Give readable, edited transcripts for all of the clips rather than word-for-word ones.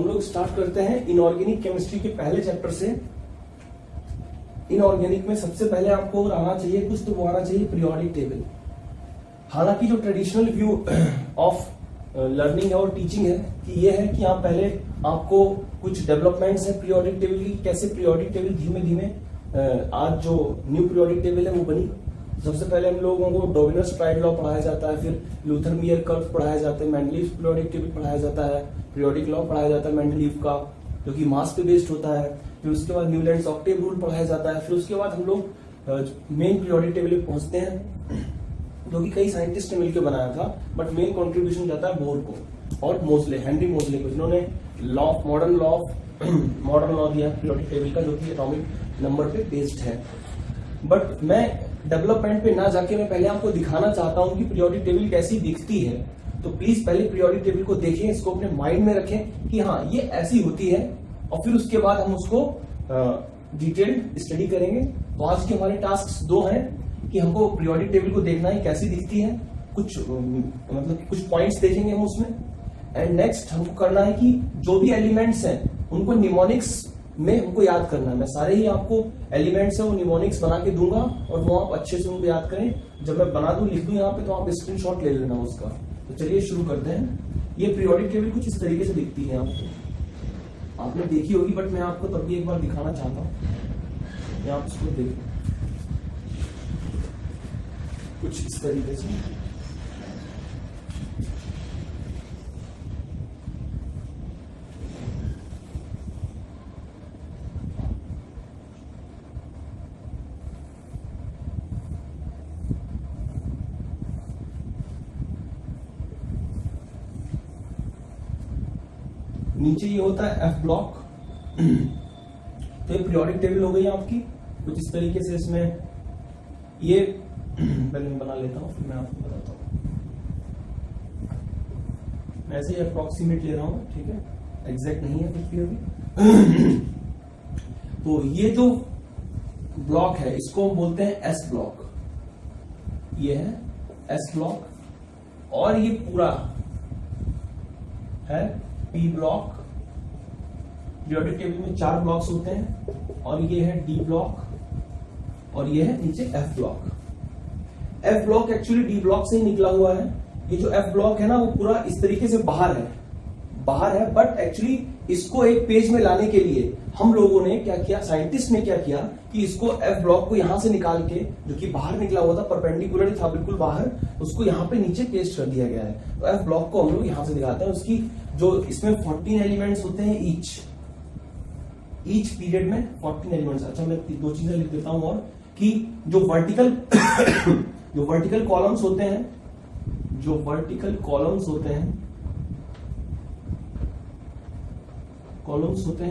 हम लोग स्टार्ट करते हैं इनऑर्गेनिक केमिस्ट्री के पहले चैप्टर से। इनऑर्गेनिक में सबसे पहले आपको आना चाहिए कुछ, तो वो आना चाहिए पीरियोडिक टेबल। हालांकि जो ट्रेडिशनल व्यू ऑफ लर्निंग और टीचिंग है कि ये है कि आप पहले आपको कुछ डेवलपमेंट्स है पीरियोडिक टेबल की, कैसे पीरियोडिक टेबल धीमे धीमे आज जो न्यू पीरियोडिक टेबल है वो बनी। सबसे पहले हम लोगों को डॉविनर-स्ट्राइड लॉ पढ़ाया जाता है, फिर लूथर-मियर कर्व पढ़ाया जाता है, मेंडलीव पीरियोडिक टेबल पढ़ाया जाता है, पीरियोडिक लॉ पढ़ाया जाता है मेंडलीव का जो कि मास पे बेस्ड होता है, फिर उसके बाद न्यूलैंड्स ऑक्टेव रूल पढ़ाया जाता है, फिर उसके बाद हम लोग मेन पीरियोडिक टेबल पे पहुंचते हैं जो कि कई साइंटिस्ट ने मिलकर बनाया था, बट मेन कंट्रीब्यूशन जाता है बोर को और मोजले, हेनरी मोजले को, जिन्होंने मॉडर्न लॉ दिया पीरियोडिक टेबल का जो कि एटॉमिक नंबर पे बेस्ड है। बट मैं डेवलपमेंट पे ना जाके मैं पहले आपको दिखाना चाहता हूं कि पीरियोडिक टेबल कैसी दिखती है। तो प्लीज पहले पीरियोडिक टेबल को देखें, इसको अपने माइंड में रखें कि हाँ ये ऐसी होती है, और फिर उसके बाद हम उसको डिटेल्ड स्टडी करेंगे। तो आज के हमारे टास्क 2 हैं कि हमको पीरियोडिक टेबल को देखना है कैसी दिखती है, कुछ मतलब कुछ पॉइंट्स देखेंगे हम उसमें। एंड नेक्स्ट हमको करना है कि जो भी एलिमेंट्स हैं उनको निमोनिक्स में हमको याद करना है। मैं सारे ही आपको एलिमेंट्स है वो निमोनिक्स बना के दूंगा और वो आप अच्छे से उनको याद करें। जब मैं बना दूं लिख दूं यहाँ पे तो आप स्क्रीनशॉट ले लेना उसका। तो चलिए शुरू करते हैं। ये पीरियोडिक टेबल कुछ इस तरीके से दिखती है, आपको आपने देखी होगी, बट मैं आपको तब भी एक बार दिखाना चाहता हूँ। आप इसको देखिए कुछ इस तरीके से। नीचे ये होता है एफ ब्लॉक। तो ये पीरियोडिक टेबल हो गई आपकी कुछ इस तरीके से। इसमें ये पहले मैं बना लेता हूँ फिर मैं आपको बताता हूँ। मैं ऐसे ही अप्रोक्सीमेट ले रहा हूँ, ठीक है, एग्जैक्ट नहीं है कुछ भी अभी। तो ये जो ब्लॉक है इसको हम बोलते हैं एस ब्लॉक। ये है एस ब्लॉक, और ये पूरा है पी ब्लॉक। पीरियोडिक टेबल में 4 ब्लॉक्स होते हैं, और ये है डी ब्लॉक, और ये है नीचे F block. F block actually D block से ही निकला हुआ है। ये जो एफ ब्लॉक है ना वो पूरा इस तरीके से बाहर है, बट एक्चुअली इसको एक पेज में लाने के लिए हम लोगों ने क्या किया, साइंटिस्ट ने क्या किया कि इसको एफ ब्लॉक को यहां से निकाल के, जो कि बाहर निकला हुआ था, परपेंडिकुलर था बिल्कुल बाहर, उसको यहां पे नीचे पेस्ट कर दिया गया है। तो एफ ब्लॉक को हम लोग यहां से दिखाते हैं। उसकी जो इसमें 14 एलिमेंट्स होते हैं ईच पीरियड में 14 एलिमेंट्स। अच्छा मैं 2 चीजें लिख देता हूं और कि जो वर्टिकल कॉलम्स होते हैं,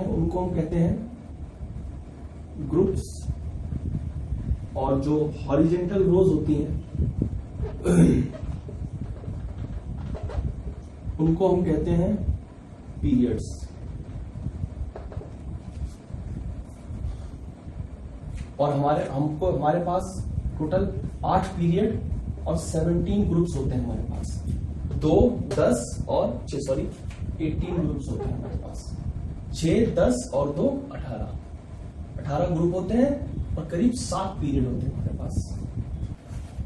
उनको हम कहते हैं ग्रुप्स, और जो हॉरिजेंटल रोज होती हैं उनको हम कहते हैं पीरियड्स। और हमारे पास टोटल 8 पीरियड और 17 ग्रुप्स होते हैं हमारे पास। 2, 10 और 18 ग्रुप्स होते हैं हमारे पास। 6, 10 और 2 18 ग्रुप होते हैं, और करीब 7 पीरियड होते हैं हमारे पास।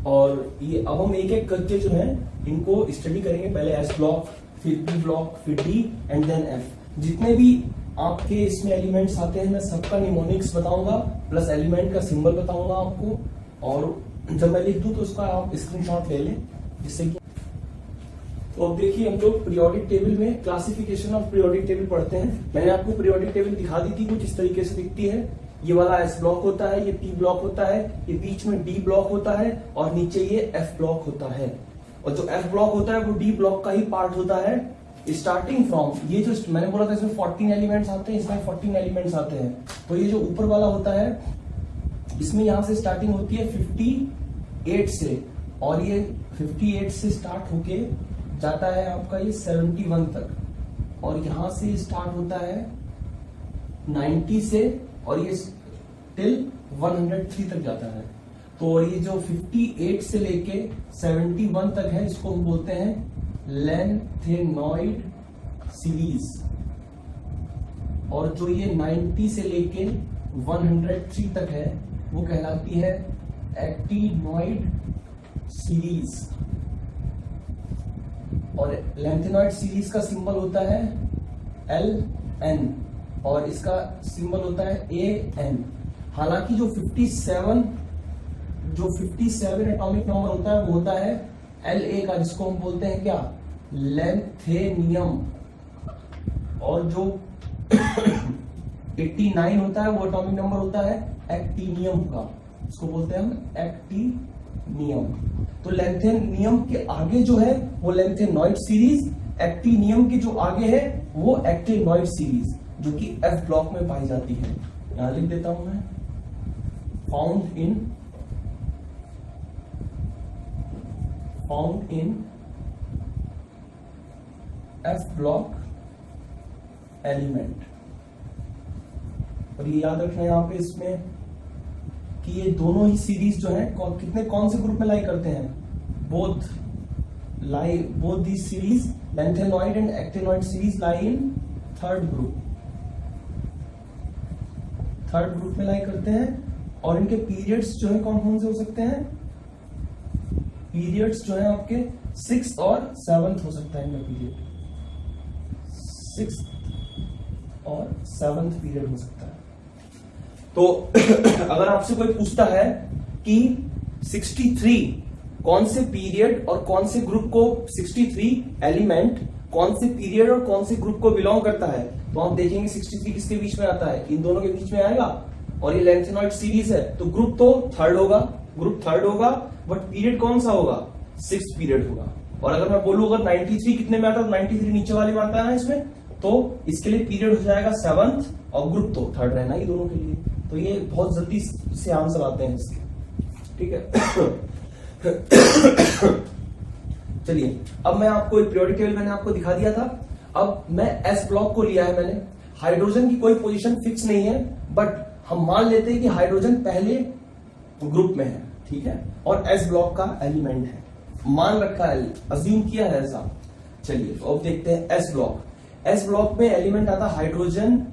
और ये अब हम एक एक करके जो है इनको स्टडी करेंगे। पहले एस ब्लॉक, फिर पी ब्लॉक, फिर डी एंड देन एफ। जितने भी आपके इसमें एलिमेंट्स आते हैं मैं सबका निमोनिक्स बताऊंगा, प्लस एलिमेंट का सिंबल बताऊंगा आपको, और जब मैं लिख दूं तो उसका आप स्क्रीनशॉट ले लें, जिससे कि तो अब देखिए हम लोग पीरियोडिक टेबल में क्लासिफिकेशन ऑफ पीरियोडिक टेबल पढ़ते हैं। मैंने आपको पीरियोडिक टेबल दिखा दी थी, कुछ इस तरीके से दिखती है। ये वाला एस ब्लॉक होता है, ये पी ब्लॉक होता है, ये बीच में डी ब्लॉक होता है, और नीचे ये एफ ब्लॉक होता है। और जो एफ ब्लॉक होता है वो डी ब्लॉक का ही पार्ट होता है। स्टार्टिंग फ्रॉम ये जो मैंने बोला था इसमें 14 एलिमेंट्स आते हैं, इसमें 14 एलिमेंट्स आते हैं। तो ये जो ऊपर वाला होता है इसमें यहां से स्टार्टिंग होती है 58 से, और ये 58 से स्टार्ट होके जाता है आपका ये 71 तक, और यहां से स्टार्ट होता है 90 से, और ये टिल 103 तक जाता है। तो ये जो 58 से लेके 71 तक है इसको हम बोलते हैं लेंथेनॉइड सीरीज। और जो ये 90 से लेके 103 तक है वो कहलाती है एक्टिनॉइड सीरीज। और लेंथेनॉइड सीरीज का सिंबल होता है LN और इसका सिंबल होता है AN। हालांकि जो 57 एटॉमिक नंबर होता है वो होता है La का, जिसको हम बोलते हैं क्या, लेंथेनियम। और जो 89 होता है वो एटॉमिक नंबर होता है एक्टिनियम का, इसको बोलते हैं हम एक्टिनियम। तो लेंथेनियम के आगे जो है वो लेंथेनॉइड सीरीज, एक्टिनियम के जो आगे है वो एक्टिनॉइड सीरीज, जो कि F ब्लॉक में पाई जाती है। यहां लिख देता हूं मैं, found in F block element. और ये याद रखना यहाँ पे इसमें कि ये दोनों ही सीरीज जो है कौन से ग्रुप में लाई करते हैं, both the series lanthanoid and actinoid series lie in third group में लाई करते हैं। और इनके पीरियड्स जो है कौन कौन से हो सकते हैं, पीरियड्स जो है आपके 6th और 7th हो सकता है। इनका पीरियड 6th और 7th पीरियड हो सकता है। तो अगर आपसे कोई पूछता है कि 63 कौन से पीरियड और कौन से ग्रुप को, 63 एलिमेंट कौन से पीरियड और कौन से ग्रुप को बिलोंग करता है, तो हम देखेंगे 63 किसके बीच में आता है, इन दोनों के बीच में आएगा। और ये लेंथेनॉइड सीरीज है तो ग्रुप तो थर्ड होगा, बट पीरियड कौन सा होगा, 6th पीरियड होगा। और अगर मैं बोलूं अगर 93 कितने में आता है, 93 नीचे वाले में आता है ना इसमें, तो इसके लिए पीरियड हो जाएगा 7th और ग्रुप तो थर्ड रहना ही दोनों के लिए। तो ये बहुत जल्दी से आंसर आते हैं इसके, ठीक है। चलिए अब मैं आपको एक पीरियोडिक टेबल मैंने आपको दिखा दिया था। अब मैं S ब्लॉक को लिया है मैंने। हाइड्रोजन की कोई पोजीशन फिक्स नहीं है, बट हम मान लेते हैं कि हाइड्रोजन पहले ग्रुप में है, ठीक है, और S ब्लॉक का एलिमेंट है, मान रखा है, अज्यूम किया है ऐसा। चलिए तो अब देखते हैं S ब्लॉक में एलिमेंट आता है हाइड्रोजन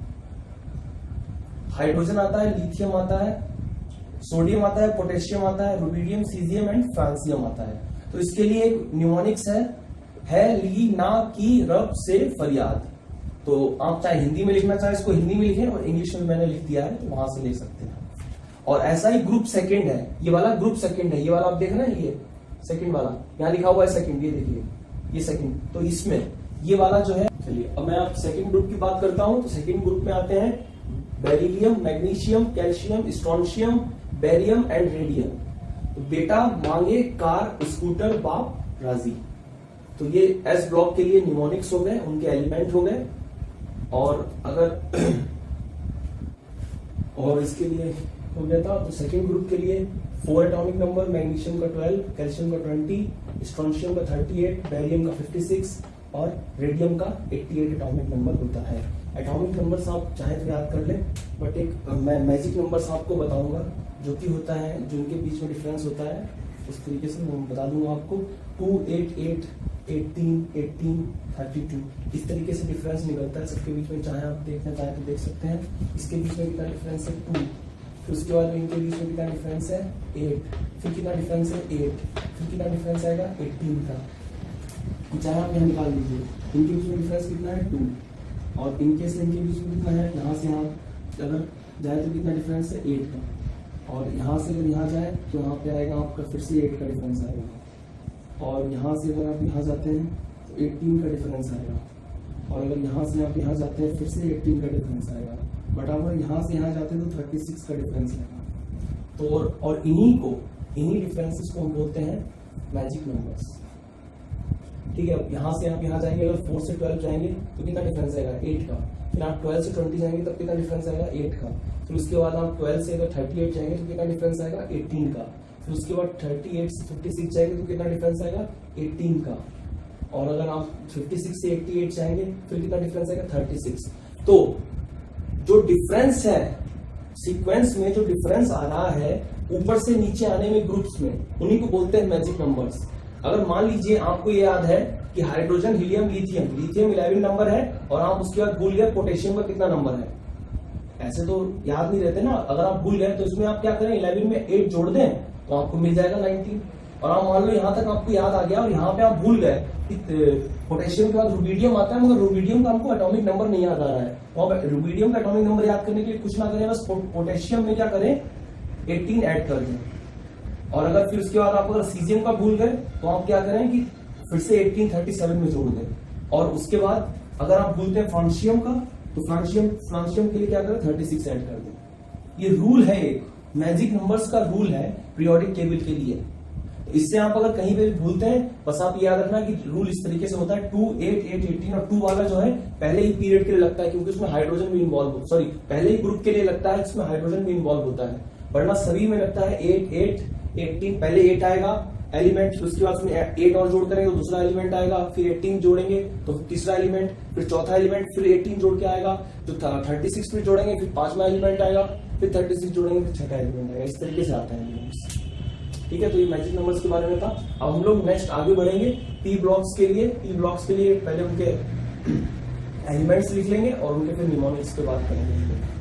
आता है, लिथियम आता है, सोडियम आता है, पोटेशियम आता है, रुबिडियम, सीजियम एंड फ्रांसियम आता है। तो इसके लिए एक न्यूमोनिक्स है ली ना की रब से फरियाद। तो आप चाहे हिंदी में लिखना चाहे इसको हिंदी में लिखें, और इंग्लिश में मैंने लिख दिया है तो वहां से ले सकते हैं। और ऐसा ही ग्रुप सेकंड है, ये वाला ग्रुप सेकंड है, ये वाला आप देख रहे हैं, ये सेकंड वाला यहाँ लिखा हुआ है सेकंड, ये देखिए ये सेकंड। तो इसमें ये वाला जो है, चलिए अब मैं आप सेकंड ग्रुप की बात करता हूं। तो सेकंड ग्रुप में आते हैं beryllium, magnesium, calcium, strontium, barium and radium. तो बेटा मांगे कार, स्कूटर, बाप राजी। तो ये S ब्लॉक के लिए निमोनिक्स हो गए, उनके एलिमेंट हो गए। और अगर और इसके लिए हो गया था, तो सेकेंड ग्रुप के लिए 4 एटॉमिक नंबर, मैग्नीशियम का 12, कैल्शियम का 20, स्ट्रोंशियम का 38, बेरियम का 56 और रेडियम का 88 एटॉमिक नंबर होता है। एटॉमिक नंबर्स आप चाहे तो याद कर लें, बट एक मैं मैजिक नंबर्स आपको बताऊंगा जो कि होता है, जिनके बीच में डिफरेंस होता है, उस तरीके से मैं बता दूंगा आपको। 2, 8, 8, 18, 18, 32 इस तरीके से डिफरेंस निकलता है सबके बीच में। चाहे आप देखना चाहे तो देख सकते हैं। इसके बीच में कितना डिफरेंस है 2, फिर उसके बाद इनके बीच में कितना डिफरेंस है 8, फिर कितना डिफरेंस है 8, फिर कितना डिफरेंस आएगा 18 का। चाहे आप यहाँ निकाल लीजिए, इनके बीच में डिफरेंस कितना है 2, और इनके से इनके बीच में कितना है, यहाँ से यहाँ अगर जाए तो कितना डिफरेंस है 8 का, और यहाँ से अगर यहाँ जाए तो यहाँ पे आएगा आपका फिर से 8 का डिफरेंस आएगा, और यहाँ से अगर आप यहाँ जाते हैं तो 18 का डिफरेंस आएगा, और अगर यहाँ से आप यहाँ जाते हैं फिर से 18 का डिफरेंस आएगा, बट अगर यहाँ से यहाँ जाते हैं तो 36 का डिफरेंस आएगा। तो और इन्हीं डिफरेंसेस को हम बोलते हैं मैजिक नंबर्स, ठीक है। अब यहाँ से आप यहाँ जाएंगे, अगर 4 से 12 जाएंगे तो कितना डिफरेंस आएगा 8 का, फिर आप 12 से 20 जाएंगे तब कितना डिफरेंस आएगा 8 का, फिर उसके बाद आप 12 से अगर 38 जाएंगे तो कितना डिफरेंस आएगा 18 का, फिर उसके बाद 38 से 56 जाएंगे तो कितना डिफरेंस आएगा 18 का, और अगर आप 56 से 88 जाएंगे फिर कितना डिफरेंस आएगा 36। तो जो डिफरेंस है सीक्वेंस में, जो डिफरेंस आ रहा है ऊपर से नीचे आने में ग्रुप्स में, उन्हीं को बोलते हैं मैजिक नंबर्स। अगर मान लीजिए आपको ये याद है कि hydrogen, helium, lithium, lithium 11 number है और आप उसके बाद भूल गए पोटेशियम का कितना नंबर है, ऐसे तो याद नहीं रहते ना। अगर आप भूल गए तो इसमें आप क्या करें, 11 में 8 जोड़ दें तो आपको मिल जाएगा 19। और आप मान लो यहां तक आपको याद आ गया और यहाँ पे आप भूल गए कि पोटेशियम के बाद रुबिडियम आता है, मगर रुबिडियम का हमको एटॉमिक नंबर नहीं याद आ रहा है, तो आप रुबिडियम का एटॉमिक नंबर याद करने के लिए कुछ ना करें, बस पोटेशियम में क्या करें 18 ऐड कर दें। और अगर फिर उसके बाद आप अगर सीजियम का भूल गए तो आप क्या करें कि फिर से 1837 में जोड़ दें। और उसके बाद अगर आप भूलते हैं फ्रांशियम का तो फ्रांशियम के लिए क्या करें 36 ऐड कर दें। ये रूल है, एक मैजिक नंबर्स का रूल है पीरियोडिक टेबल के लिए। इससे आप अगर कहीं पे भी भूलते हैं बस आप याद रखना कि रूल इस तरीके से होता है 2, 8, 8, 18 और 2 वाला जो है पहले ही पीरियड के लिए लगता है क्योंकि उसमें हाइड्रोजन भी इन्वॉल्व सॉरी पहले ही ग्रुप के लिए लगता है जिसमें हाइड्रोजन भी इन्वॉल्व होता है, वरना सभी में लगता है 8, 8, 18। पहले 8 आएगा एलिमेंट, फिर उसके बाद उसमें 8 और जोड़ करेंगे तो दूसरा एलिमेंट आएगा, फिर 18 जोड़ेंगे तो तीसरा एलिमेंट, फिर चौथा एलिमेंट, फिर 18 जोड़ के आएगा तो 36 फिर जोड़ेंगे, फिर 5वां एलिमेंट आएगा, फिर 36 जोड़ेंगे, फिर 6वां एलिमेंट आएगा। इस तरीके से आता है एलिमेंट्स। ठीक है, तो ये मैजिक नंबर्स के बारे में था। अब हम लोग नेक्स्ट आगे बढ़ेंगे पी ब्लॉक्स के लिए। पी ब्लॉक्स के लिए पहले उनके एलिमेंट्स लिख लेंगे और उनके फिर निमोनिक्स पे बात करेंगे।